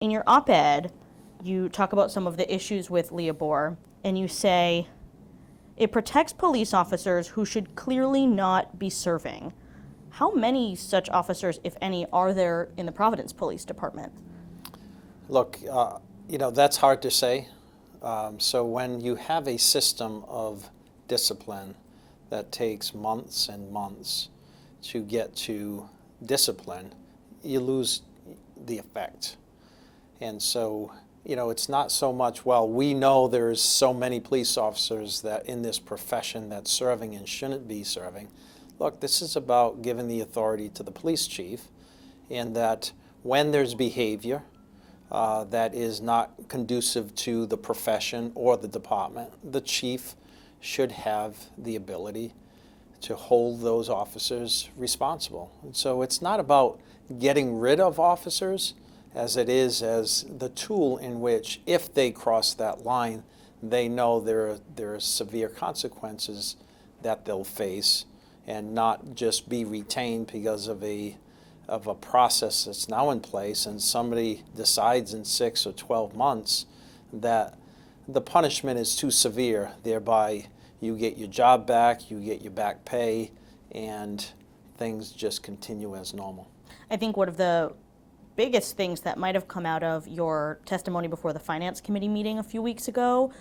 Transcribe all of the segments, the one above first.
In your op-ed, you talk about some of the issues with LEOBOR, and you say, it protects police officers who should clearly not be serving. How many such officers, if any, are there in the Providence Police Department? Look, that's hard to say. So when you have a system of discipline that takes months and months to get to discipline, you lose the effect. And so, it's not so much, well, we know there's so many police officers that in this profession that's serving and shouldn't be serving. Look, this is about giving the authority to the police chief, and that when there's behavior that is not conducive to the profession or the department, the chief should have the ability to hold those officers responsible. And so it's not about getting rid of officers as it is as the tool in which, if they cross that line, they know there are severe consequences that they'll face, and not just be retained because of a process that's now in place, and somebody decides in 6 or 12 months that the punishment is too severe, thereby you get your job back, you get your back pay, and things just continue as normal. I think one of the biggest things that might have come out of your testimony before the Finance Committee meeting a few weeks ago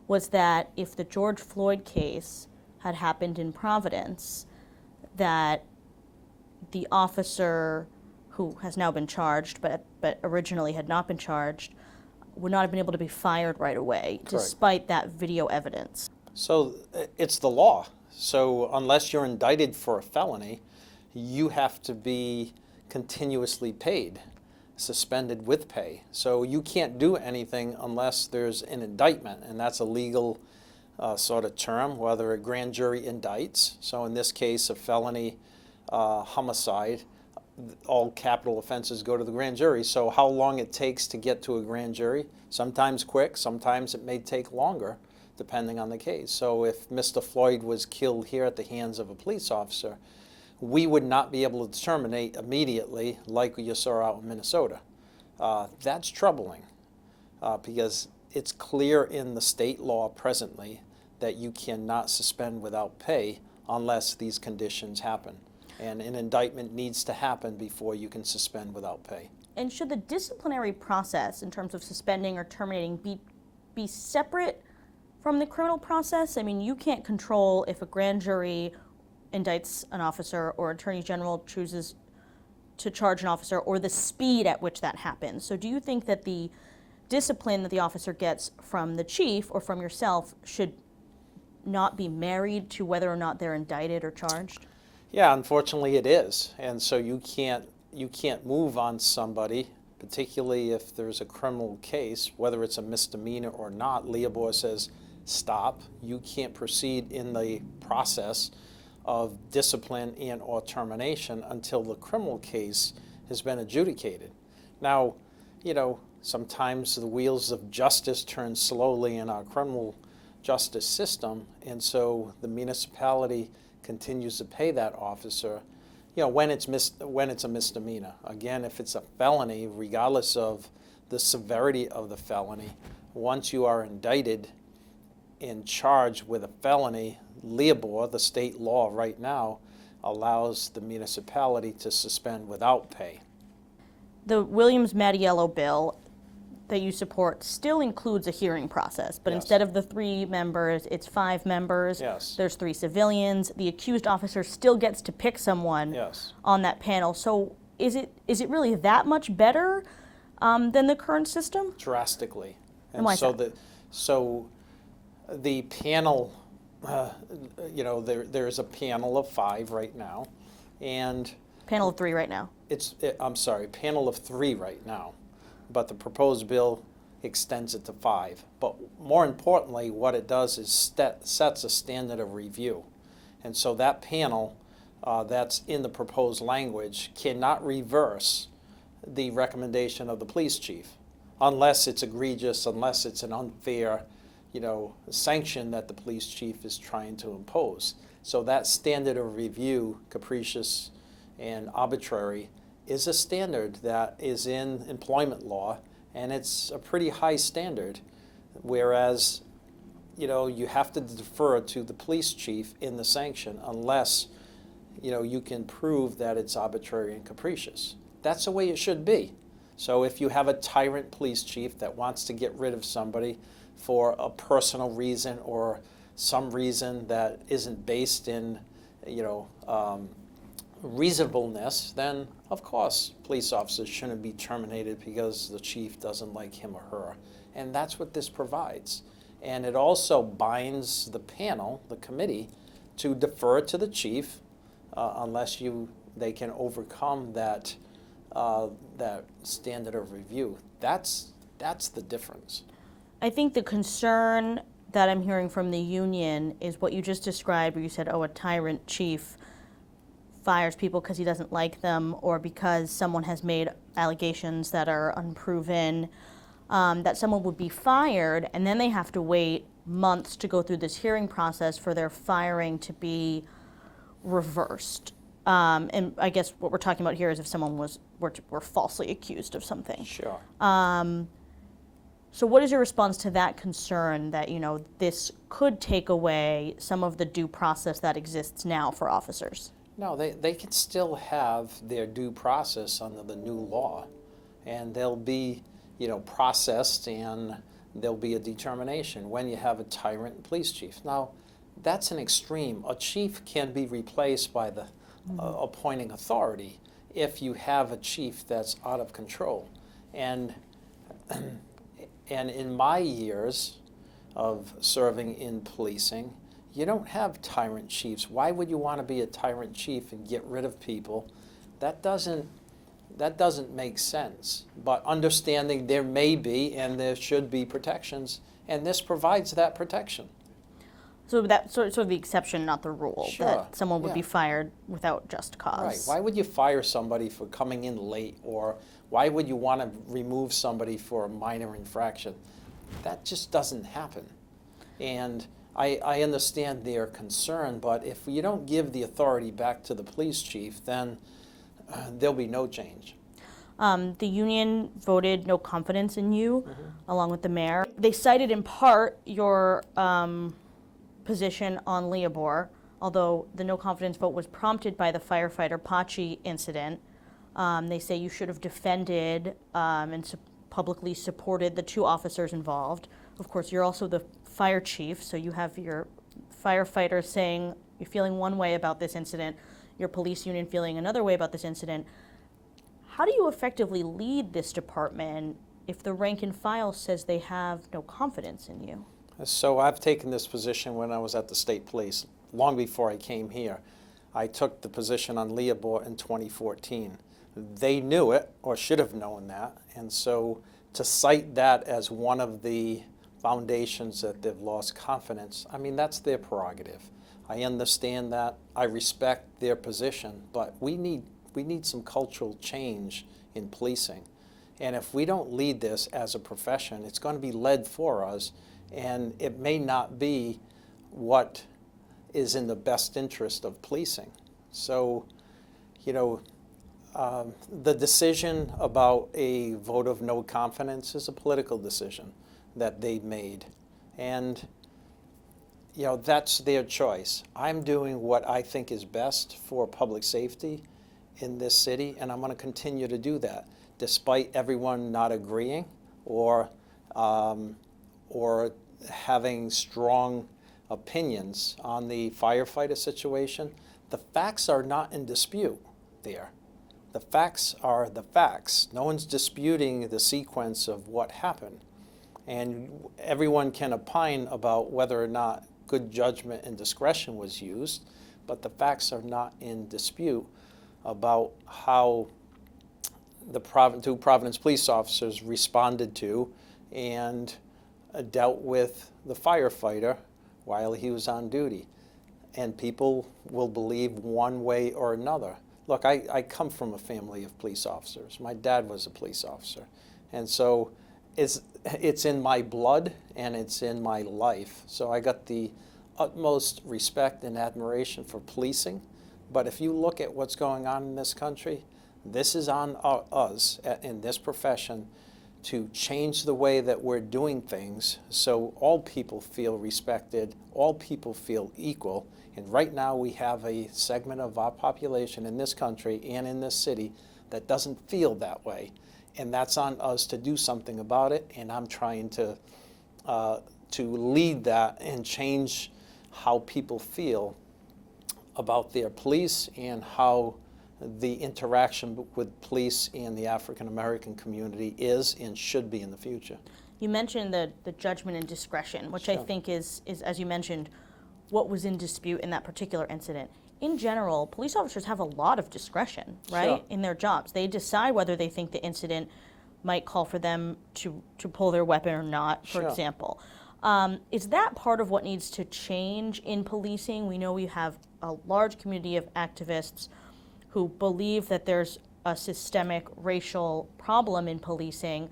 was that if the George Floyd case had happened in Providence, that the officer who has now been charged, but originally had not been charged, would not have been able to be fired right away. Correct. Despite that video evidence. So it's the law. So unless you're indicted for a felony, you have to be continuously paid, suspended with pay. So you can't do anything unless there's an indictment, and that's a legal sort of term, whether a grand jury indicts. So in this case, a felony homicide, all capital offenses go to the grand jury. So how long it takes to get to a grand jury, sometimes quick, sometimes it may take longer, depending on the case. So if Mr. Floyd was killed here at the hands of a police officer, we would not be able to terminate immediately like you saw out in Minnesota. That's troubling because it's clear in the state law presently that you cannot suspend without pay unless these conditions happen. And an indictment needs to happen before you can suspend without pay. And should the disciplinary process in terms of suspending or terminating be separate from the criminal process? I mean, you can't control if a grand jury indicts an officer or attorney general chooses to charge an officer, or the speed at which that happens. So do you think that the discipline that the officer gets from the chief or from yourself should not be married to whether or not they're indicted or charged? Yeah, unfortunately it is. And so you can't move on somebody, particularly if there's a criminal case, whether it's a misdemeanor or not. LEOBOR says stop. You can't proceed in the process of discipline and or termination until the criminal case has been adjudicated. Now, sometimes the wheels of justice turn slowly in our criminal justice system, and so the municipality continues to pay that officer, when it's a misdemeanor. Again, if it's a felony, regardless of the severity of the felony, once you are indicted and charged with a felony, LEOBOR, the state law right now, allows the municipality to suspend without pay. The Williams-Maddy Yellow bill that you support still includes a hearing process, but Yes. Instead of the 3 members, it's 5 members. Yes. There's 3 civilians. The accused officer still gets to pick someone Yes. on that panel. So is it really that much better than the current system? Drastically. And why is that? So the panel, there's a panel of 5 right now, and Panel of 3 right now. Panel of 3 right now, but the proposed bill extends it to 5. But more importantly, what it does is sets a standard of review. And so that panel that's in the proposed language cannot reverse the recommendation of the police chief unless it's egregious, unless it's an unfair sanction that the police chief is trying to impose. So that standard of review, capricious and arbitrary, is a standard that is in employment law And it's a pretty high standard, whereas, you have to defer to the police chief in the sanction unless, you can prove that it's arbitrary and capricious. That's the way it should be. So if you have a tyrant police chief that wants to get rid of somebody for a personal reason or some reason that isn't based in, reasonableness, then of course police officers shouldn't be terminated because the chief doesn't like him or her. And that's what this provides. And it also binds the panel, the committee, to defer to the chief unless they can overcome that standard of review. That's the difference. I think the concern that I'm hearing from the union is what you just described, where you said, a tyrant chief fires people because he doesn't like them or because someone has made allegations that are unproven, that someone would be fired and then they have to wait months to go through this hearing process for their firing to be reversed. And I guess what we're talking about here is if someone were falsely accused of something. Sure. So what is your response to that concern that, this could take away some of the due process that exists now for officers? No, they can still have their due process under the new law, and they'll be, processed, and there'll be a determination when you have a tyrant police chief. Now, that's an extreme. A chief can be replaced by the appointing authority if you have a chief that's out of control. And in my years of serving in policing, you don't have tyrant chiefs. Why would you want to be a tyrant chief and get rid of people? That doesn't make sense. But understanding there may be and there should be protections, and this provides that protection. So that's sort of the exception, not the rule, Sure. that someone would be Yeah. fired without just cause. Right. Why would you fire somebody for coming in late, or why would you want to remove somebody for a minor infraction? That just doesn't happen. And I understand their concern, but if you don't give the authority back to the police chief, then there'll be no change. The union voted no confidence in you, along with the mayor. They cited in part your position on LEOBOR, although the no confidence vote was prompted by the firefighter Pachi incident. They say you should have defended and publicly supported the two officers involved. Of course, you're also the fire chief, so you have your firefighters saying you're feeling one way about this incident, your police union feeling another way about this incident. How do you effectively lead this department if the rank and file says they have no confidence in you? So I've taken this position when I was at the state police, long before I came here. I took the position on LEOBOR in 2014. They knew it, or should have known that, and so to cite that as one of the foundations that they've lost confidence, I mean, that's their prerogative. I understand that, I respect their position, but we need some cultural change in policing. And if we don't lead this as a profession, it's going to be led for us, and it may not be what is in the best interest of policing. So, the decision about a vote of no confidence is a political decision that they made. And, that's their choice. I'm doing what I think is best for public safety in this city, and I'm going to continue to do that, despite everyone not agreeing or having strong opinions on the firefighter situation. The facts are not in dispute there. The facts are the facts. No one's disputing the sequence of what happened. And everyone can opine about whether or not good judgment and discretion was used, but the facts are not in dispute about how the two Providence police officers responded to and dealt with the firefighter while he was on duty. And people will believe one way or another. Look, I come from a family of police officers. My dad was a police officer. And so it's in my blood and it's in my life. So I got the utmost respect and admiration for policing. But if you look at what's going on in this country, this is on us in this profession to change the way that we're doing things so all people feel respected, all people feel equal. And right now we have a segment of our population in this country and in this city that doesn't feel that way. And that's on us to do something about it, and I'm trying to lead that and change how people feel about their police and how the interaction with police and the African American community is and should be in the future. You mentioned the judgment and discretion, which Sure. I think is, as you mentioned, what was in dispute in that particular incident. In general, police officers have a lot of discretion, right, Sure. in their jobs. They decide whether they think the incident might call for them to pull their weapon or not, for Sure. example. Is that part of what needs to change in policing? We know we have a large community of activists who believe that there's a systemic racial problem in policing.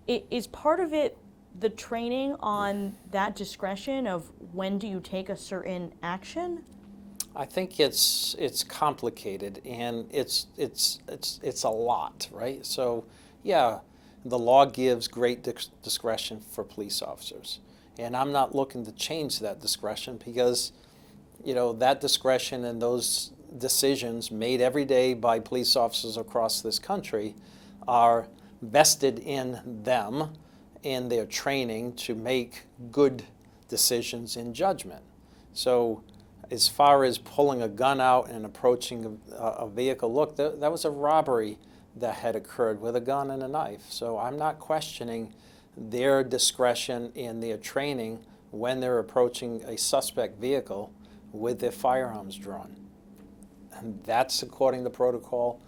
Is part of it the training on that discretion of when do you take a certain action? I think it's complicated, and it's a lot, right? So, yeah, the law gives great discretion for police officers, and I'm not looking to change that discretion because, that discretion and those decisions made every day by police officers across this country are vested in them in their training to make good decisions in judgment. So as far as pulling a gun out and approaching a vehicle, look, that was a robbery that had occurred with a gun and a knife. So I'm not questioning their discretion in their training when they're approaching a suspect vehicle with their firearms drawn. And that's according to protocol.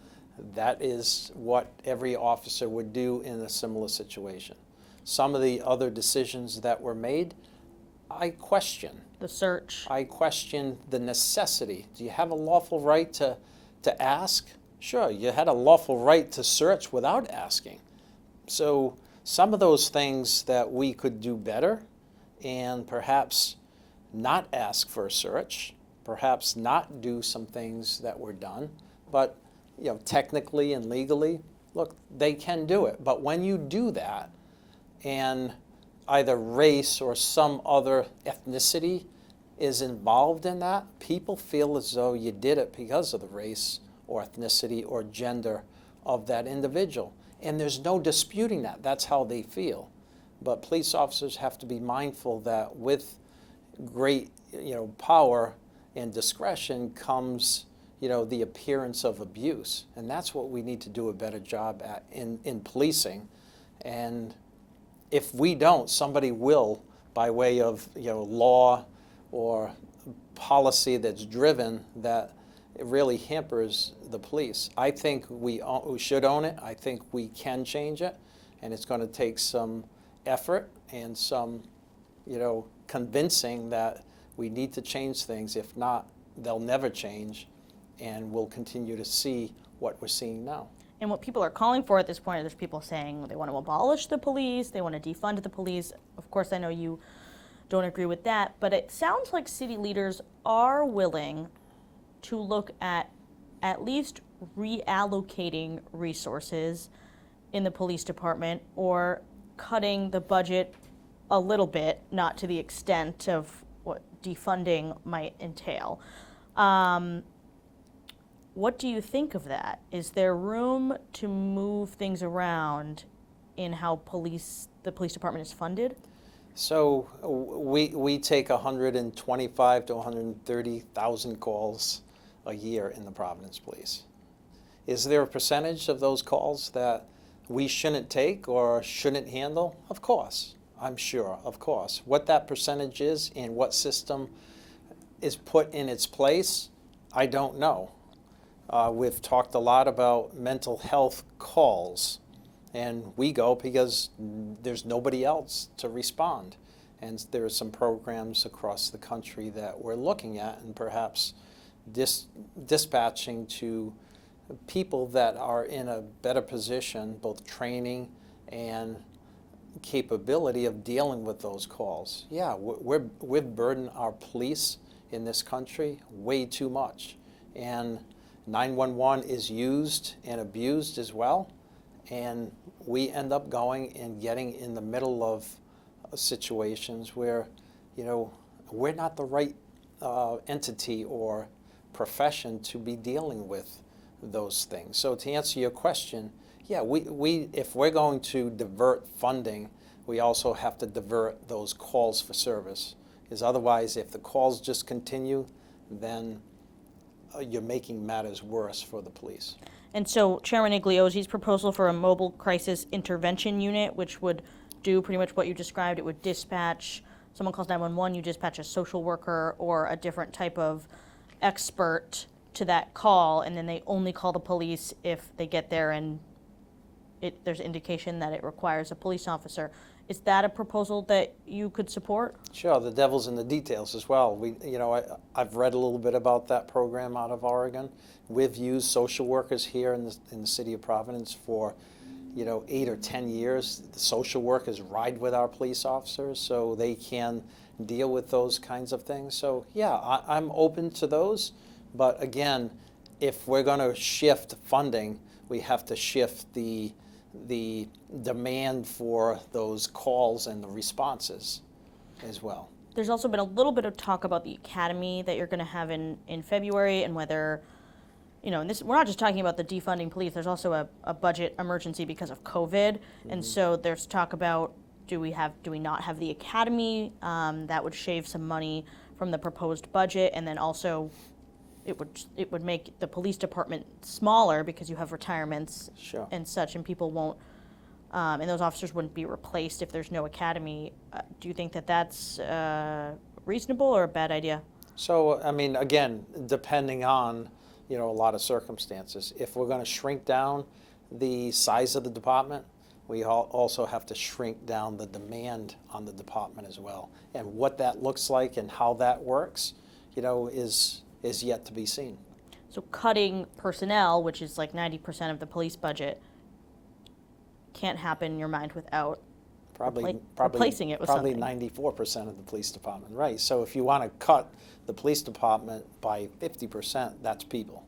That is what every officer would do in a similar situation. Some of the other decisions that were made, I question. The search. I question the necessity. Do you have a lawful right to ask? Sure, you had a lawful right to search without asking. So some of those things that we could do better and perhaps not ask for a search, perhaps not do some things that were done, but technically and legally, look, they can do it. But when you do that and either race or some other ethnicity is involved in that, people feel as though you did it because of the race or ethnicity or gender of that individual. And there's no disputing that. That's how they feel. But police officers have to be mindful that with great power and discretion comes the appearance of abuse. And that's what we need to do a better job at in policing. And if we don't, somebody will, by way of law or policy that's driven, that it really hampers the police. I think we should own it. I think we can change it, and it's going to take some effort and some convincing that we need to change things. If not, they'll never change, and we'll continue to see what we're seeing now. And what people are calling for at this point, there's people saying they want to abolish the police, they want to defund the police. Of course, I know you don't agree with that, but it sounds like city leaders are willing to look at least reallocating resources in the police department or cutting the budget a little bit, not to the extent of what defunding might entail. What do you think of that? Is there room to move things around in how the police department is funded? So we take 125 to 130,000 calls a year in the Providence Police. Is there a percentage of those calls that we shouldn't take or shouldn't handle? Of course, I'm sure, of course. What that percentage is and what system is put in its place, I don't know. We've talked a lot about mental health calls, and we go because there's nobody else to respond. And there are some programs across the country that we're looking at and perhaps dispatching to people that are in a better position, both training and capability of dealing with those calls. Yeah, we've burdened our police in this country way too much. And 911 is used and abused as well. And we end up going and getting in the middle of situations where, we're not the right entity or profession to be dealing with those things. So to answer your question, yeah, we if we're going to divert funding, we also have to divert those calls for service. Because otherwise, if the calls just continue, then you're making matters worse for the police. And so Chairman Igliozzi's proposal for a mobile crisis intervention unit, which would do pretty much what you described, it would dispatch, someone calls 911, you dispatch a social worker or a different type of expert to that call, and then they only call the police if they get there and there's indication that it requires a police officer. Is that a proposal that you could support? Sure, the devil's in the details as well. I've read a little bit about that program out of Oregon. We've used social workers here in the city of Providence for 8 or 10 years. The social workers ride with our police officers so they can deal with those kinds of things. So yeah, I'm open to those. But again, if we're going to shift funding, we have to shift the demand for those calls and the responses as well. There's also been a little bit of talk about the academy that you're going to have in February, and whether, and this, we're not just talking about the defunding police, there's also a budget emergency because of COVID. Mm-hmm. And so there's talk about, do we not have the academy? That would shave some money from the proposed budget, and then also it would make the police department smaller because you have retirements. Sure. And such, and people won't, and those officers wouldn't be replaced if there's no academy. Do you think that that's reasonable or a bad idea? So, I mean, again, depending on, a lot of circumstances. If we're going to shrink down the size of the department, we also have to shrink down the demand on the department as well. And what that looks like and how that works, is yet to be seen. So cutting personnel, which is like 90% of the police budget, can't happen in your mind without replacing it with probably something. 94% of the police department, right? So if you want to cut the police department by 50%, that's people.